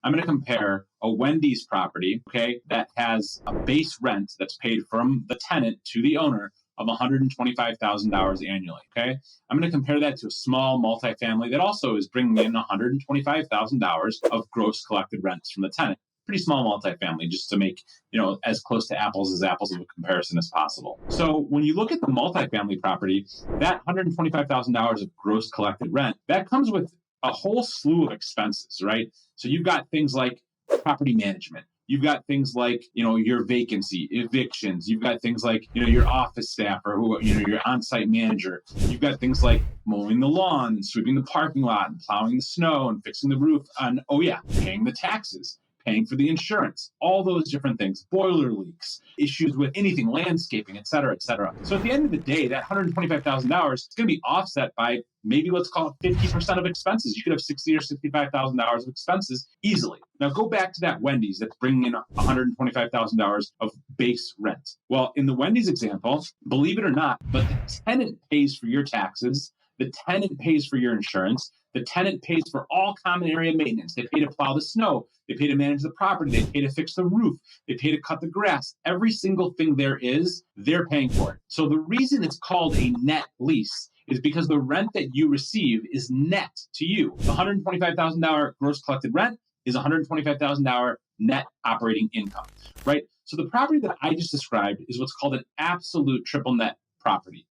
I'm going to compare a Wendy's property, okay, that has a base rent that's paid from the tenant to the owner of $125,000 annually, okay? I'm going to compare that to a small multifamily that also is bringing in $125,000 of gross collected rents from the tenant. Pretty small multifamily, just to make, as close to apples of a comparison as possible. So when you look at the multifamily property, that $125,000 of gross collected rent, that comes with a whole slew of expenses, right? So you've got things like property management. You've got things like, your vacancy, evictions. You've got things like, your office staff or your on-site manager. You've got things like mowing the lawn and sweeping the parking lot and plowing the snow and fixing the roof and, paying the taxes, paying for the insurance, all those different things, boiler leaks, issues with anything, landscaping, et cetera, et cetera. So at the end of the day, that $125,000 is going to be offset by maybe let's call it 50% of expenses. You could have $60,000 or $65,000 of expenses easily. Now go back to that Wendy's that's bringing in $125,000 of base rent. Well, in the Wendy's example, believe it or not, but the tenant pays for your taxes, the tenant pays for your insurance, the tenant pays for all common area maintenance. They pay to plow the snow. They pay to manage the property. They pay to fix the roof. They pay to cut the grass. Every single thing there is, they're paying for it. So the reason it's called a net lease is because the rent that you receive is net to you. The $125,000 gross collected rent is $125,000 net operating income, right? So the property that I just described is what's called an absolute triple net property.